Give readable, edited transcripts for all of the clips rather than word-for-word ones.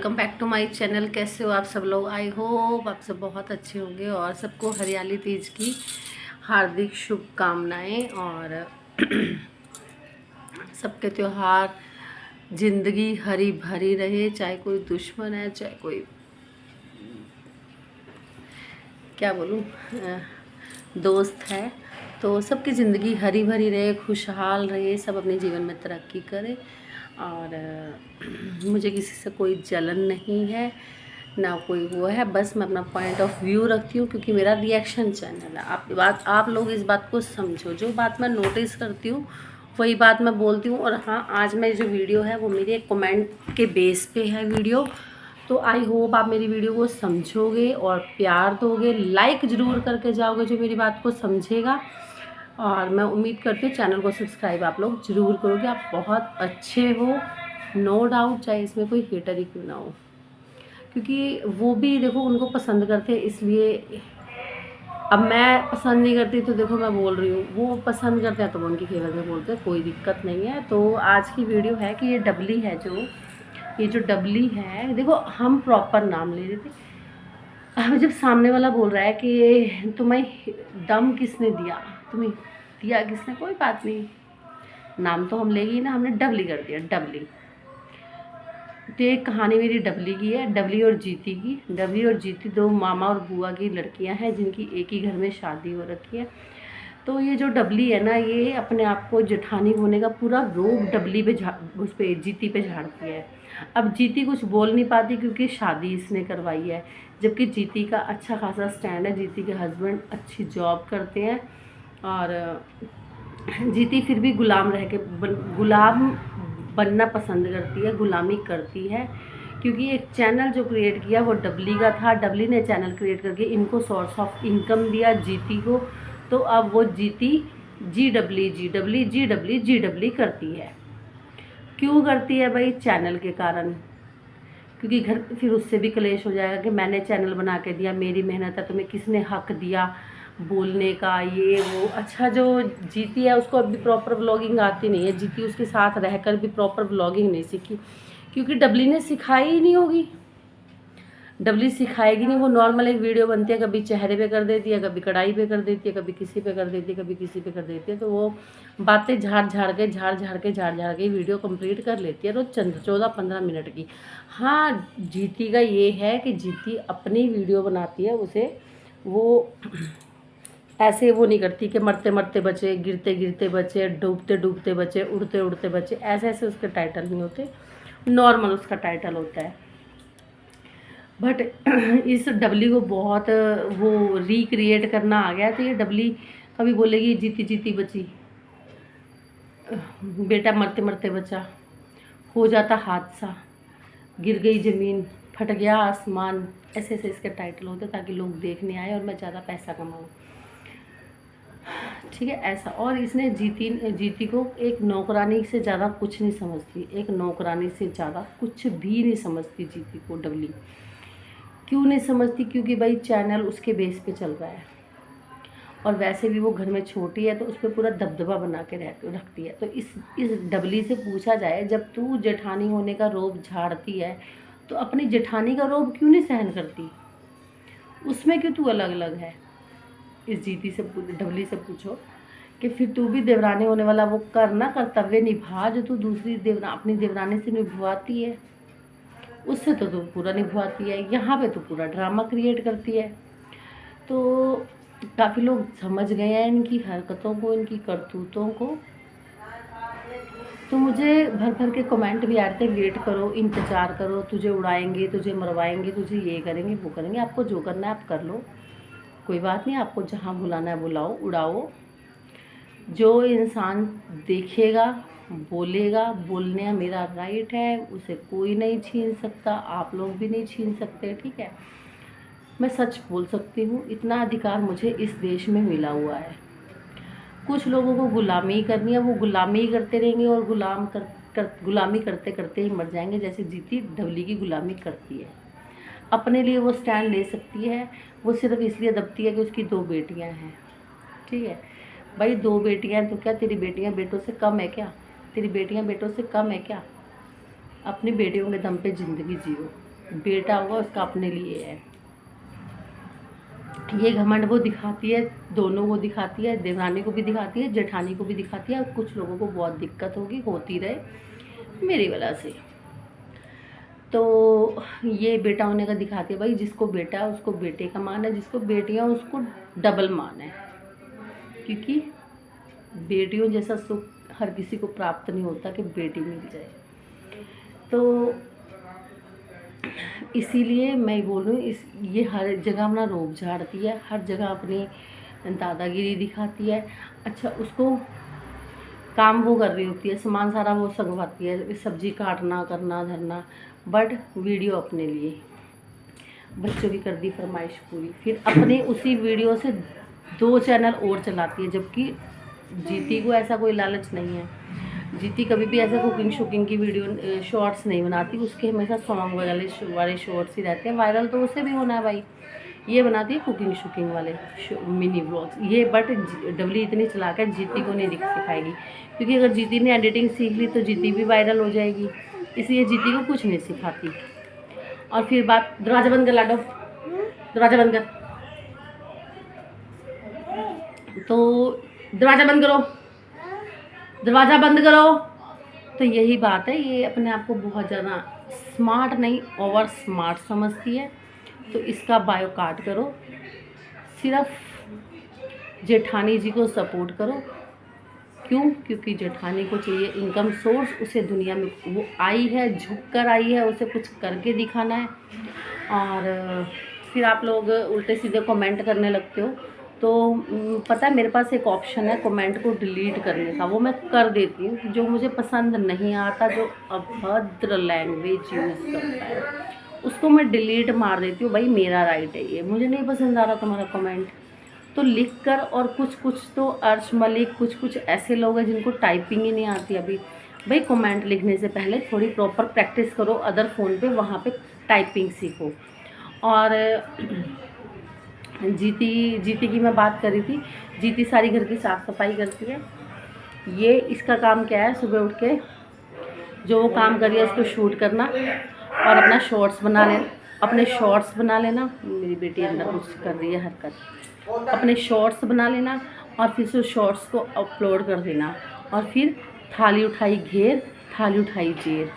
Welcome back to my channel. कैसे हो आप सब लोग? आई होप आप सब बहुत अच्छे होंगे और सबको हरियाली तीज की हार्दिक शुभकामनाएं। और सबके त्योहार ज़िंदगी हरी भरी रहे, चाहे कोई दुश्मन है चाहे कोई क्या बोलूँ दोस्त है, तो सबकी ज़िंदगी हरी भरी रहे, खुशहाल रहे, सब अपने जीवन में तरक्की करे। और मुझे किसी से कोई जलन नहीं है ना कोई वो है, बस मैं अपना पॉइंट ऑफ व्यू रखती हूँ क्योंकि मेरा रिएक्शन चैनल है। आप लोग इस बात को समझो, जो बात मैं नोटिस करती हूँ वही बात मैं बोलती हूँ। और हाँ, आज मैं जो वीडियो है वो मेरे कमेंट के बेस पे है वीडियो, तो आई होप आप मेरी वीडियो को समझोगे और प्यार दोगे, लाइक ज़रूर करके जाओगे जो मेरी बात को समझेगा। और मैं उम्मीद करती हूँ चैनल को सब्सक्राइब आप लोग ज़रूर करोगे। आप बहुत अच्छे हो, नो डाउट, चाहे इसमें कोई हेटर ही क्यों ना हो, क्योंकि वो भी देखो उनको पसंद करते हैं, इसलिए अब मैं पसंद नहीं करती तो देखो मैं बोल रही हूँ, वो पसंद करते हैं तो वो उनकी फेवर में बोलते हैं, कोई दिक्कत नहीं है। तो आज की वीडियो है कि ये डबली है, ये जो डबली है, देखो हम प्रॉपर नाम ले रहे थे। अब जब सामने वाला बोल रहा है कि तुम्हें दम किसने दिया, तुम्हें दिया किसने, कोई बात नहीं, नाम तो हम लेंगे ही ना, हमने डबली कर दिया, डबली। तो एक कहानी मेरी डबली की है, डबली और जीती की। डबली और जीती दो मामा और बुआ की लड़कियां हैं जिनकी एक ही घर में शादी हो रखी है। तो ये जो डबली है ना, ये अपने आप को जेठानी होने का पूरा रोब डबली पे उस पे जीती पे झाड़ती है। अब जीती कुछ बोल नहीं पाती क्योंकि शादी इसने करवाई है, जबकि जीती का अच्छा खासा स्टैंड है, जीती के हस्बैंड अच्छी जॉब करते हैं। और जीती फिर भी गुलाम रह के गुलाम बनना पसंद करती है, गुलामी करती है, क्योंकि एक चैनल जो क्रिएट किया वो डबली का था। डबली ने चैनल क्रिएट करके इनको सोर्स ऑफ इनकम दिया जीती को, तो अब वो जीती जी डबली करती है। क्यों करती है भाई? चैनल के कारण, क्योंकि घर फिर उससे भी क्लेश हो जाएगा कि मैंने चैनल बना के दिया, मेरी मेहनत है, तुम्हें किसने हक दिया बोलने का, ये वो। अच्छा, जो जीती है उसको अभी प्रॉपर व्लॉगिंग आती नहीं है, जीती उसके साथ रहकर भी प्रॉपर व्लॉगिंग नहीं सीखी, क्योंकि डबली ने सिखाई ही नहीं होगी। डबली सिखाएगी नहीं, वो नॉर्मल एक वीडियो बनती है, कभी चेहरे पे कर देती है, कभी कढ़ाई पे कर देती है, कभी किसी पे कर देती है, कभी किसी पे कर देती है, तो वो बातें झाड़ झाड़ के वीडियो कंप्लीट कर लेती है रोज 14-15 मिनट की। हाँ, जीती का ये है कि जीती अपनी वीडियो बनाती है, उसे वो ऐसे वो नहीं करती कि मरते मरते बचे, गिरते गिरते बचे, डूबते डूबते बचे, उड़ते उड़ते बचे, ऐसे ऐसे उसके टाइटल नहीं होते, नॉर्मल उसका टाइटल होता है। बट इस डबली को बहुत वो रिक्रिएट करना आ गया, तो ये डबली कभी बोलेगी जीती जीती बची, बेटा मरते मरते बचा, हो जाता हादसा, गिर गई ज़मीन, फट गया आसमान, ऐसे ऐसे इसके टाइटल होते ताकि लोग देखने आए और मैं ज़्यादा पैसा कमाऊँ, ठीक है, ऐसा। और इसने जीती को एक नौकरानी से ज़्यादा कुछ नहीं समझती, एक नौकरानी से ज़्यादा कुछ भी नहीं समझती जीती को डबली। क्यों नहीं समझती? क्योंकि भाई चैनल उसके बेस पे चल रहा है, और वैसे भी वो घर में छोटी है तो उस पर पूरा दबदबा बना के रखती है। तो इस डबली से पूछा जाए, जब तू जेठानी होने का रोब झाड़ती है तो अपनी जेठानी का रोब क्यों नहीं सहन करती? उसमें क्यों तू अलग अलग है? इस जीती से डबली से पूछो कि फिर तू भी देवरानी होने वाला वो कर ना, कर्तव्य निभा जो तू दूसरी अपनी देवरानी से निभवाती है, उससे तो तू पूरा निभवाती है, यहाँ पे तो पूरा ड्रामा क्रिएट करती है। तो काफ़ी लोग समझ गए हैं इनकी हरकतों को, इनकी करतूतों को। तो मुझे भर भर के कमेंट भी आ रहे थे, वेट करो, इंतज़ार करो, तुझे उड़ाएंगे, तुझे मरवाएंगे, तुझे ये करेंगे वो करेंगे। आपको जो करना है आप कर लो, कोई बात नहीं, आपको जहाँ बुलाना है बुलाओ, उड़ाओ। जो इंसान देखेगा बोलेगा, बोलने मेरा राइट है, उसे कोई नहीं छीन सकता, आप लोग भी नहीं छीन सकते, ठीक है। मैं सच बोल सकती हूँ, इतना अधिकार मुझे इस देश में मिला हुआ है। कुछ लोगों को गुलामी करनी है, वो गुलामी करते रहेंगे और गुलामी करते करते ही मर जाएंगे, जैसे जीती डबली की गुलामी करती है। अपने लिए वो स्टैंड ले सकती है, वो सिर्फ इसलिए दबती है कि उसकी 2 बेटियां हैं, ठीक है भाई। 2 बेटियां हैं तो क्या तेरी बेटियां बेटों से कम है क्या? तेरी बेटियां बेटों से कम है क्या? अपनी बेटियों के दम पे ज़िंदगी जियो, बेटा होगा उसका अपने लिए है। ये घमंड वो दिखाती है, दोनों को दिखाती है, देवरानी को भी दिखाती है, जेठानी को भी दिखाती है। और कुछ लोगों को बहुत दिक्कत होगी, होती रहे मेरी वजह से। तो ये बेटा होने का दिखाती है भाई, जिसको बेटा है उसको बेटे का मान है, जिसको बेटियां उसको डबल मान है, क्योंकि बेटियों जैसा सुख हर किसी को प्राप्त नहीं होता कि बेटी मिल जाए। तो इसीलिए मैं बोल रही हूँ, ये हर जगह अपना रोब झाड़ती है, हर जगह अपनी दादागिरी दिखाती है। अच्छा, उसको काम वो कर रही होती है, सामान सारा वो संगवाती है, सब्जी काटना करना धरना, बट वीडियो अपने लिए। बच्चों की कर दी फरमाइश पूरी, फिर अपने उसी वीडियो से 2 चैनल और चलाती है, जबकि जीती को ऐसा कोई लालच नहीं है। जीती कभी भी ऐसे कुकिंग शुकिंग की वीडियो शॉर्ट्स नहीं बनाती, उसके हमेशा सॉन्ग वाले शॉर्ट्स ही रहते हैं। वायरल तो उसे भी होना है भाई, ये बनाती है कुकिंग शुकिंग वाले मिनी व्लॉग्स ये। बट डबली इतनी चला कर जीती को नहीं सिखाएगी, क्योंकि अगर जीती ने एडिटिंग सीख ली तो जीती भी वायरल हो जाएगी, इसलिए जीती को कुछ नहीं सिखाती। और फिर बात, दरवाज़ा बंद कर लाडो, दरवाज़ा बंद कर, तो दरवाज़ा बंद करो, दरवाज़ा बंद करो। तो यही बात है, ये अपने आप को बहुत ज़्यादा स्मार्ट नहीं ओवर स्मार्ट समझती है। तो इसका बायो काट करो, सिर्फ जेठानी जी को सपोर्ट करो। क्यों? क्योंकि जेठानी को चाहिए इनकम सोर्स, उसे दुनिया में वो आई है, झुक कर आई है, उसे कुछ करके दिखाना है। और फिर आप लोग उल्टे सीधे कमेंट करने लगते हो, तो पता है मेरे पास एक ऑप्शन है कमेंट को डिलीट करने का, वो मैं कर देती हूँ। जो मुझे पसंद नहीं आता, जो अभद्र लैंग्वेज यूज़ करता है, उसको मैं डिलीट मार देती हूँ। भाई मेरा राइट है ये, मुझे नहीं पसंद आ रहा तुम्हारा कमेंट तो लिख कर। और कुछ तो अर्श मलिक, कुछ ऐसे लोग हैं जिनको टाइपिंग ही नहीं आती अभी। भाई कमेंट लिखने से पहले थोड़ी प्रॉपर प्रैक्टिस करो, अदर फ़ोन पे वहाँ पे टाइपिंग सीखो। और जीती की मैं बात कर रही थी, जीती सारी घर की साफ़ सफाई करती है। ये इसका काम क्या है, सुबह उठ के जो वो काम कर रही है उसको शूट करना और अपना शॉर्ट्स बना लेना, अपने शॉर्ट्स बना लेना। मेरी बेटी अंदर कुछ कर रही है हरकत, अपने शॉर्ट्स बना लेना और फिर उस शॉर्ट्स को अपलोड कर देना। और फिर थाली उठाई घेर, थाली उठाई जेर,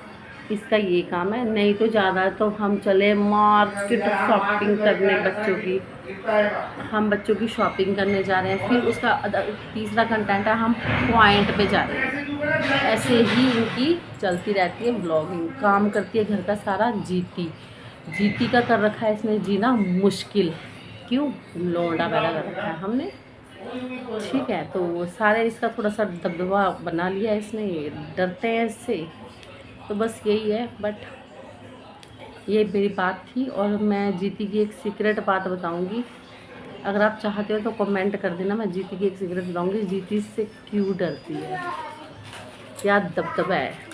इसका ये काम है। नहीं तो ज़्यादा तो हम चले मार्केट शॉपिंग करने, हम बच्चों की शॉपिंग करने जा रहे हैं। फिर उसका तीसरा कंटेंट है हम पॉइंट पे जा रहे हैं। ऐसे ही इनकी चलती रहती है व्लॉगिंग। काम करती है घर का सारा जीती का कर रखा है इसने जीना मुश्किल। क्यों? लौंडा पैदा कर रखा है हमने, ठीक है। तो वो सारे इसका थोड़ा सा दबदबा बना लिया है इसने, डरते हैं इससे। तो बस यही है। बट ये मेरी बात थी। और मैं जीती की एक सीक्रेट बात बताऊंगी, अगर आप चाहते हो तो कमेंट कर देना। मैं जीती की एक सीक्रेट बताऊंगी, जीती से क्यों डरती है, क्या दबदबा है।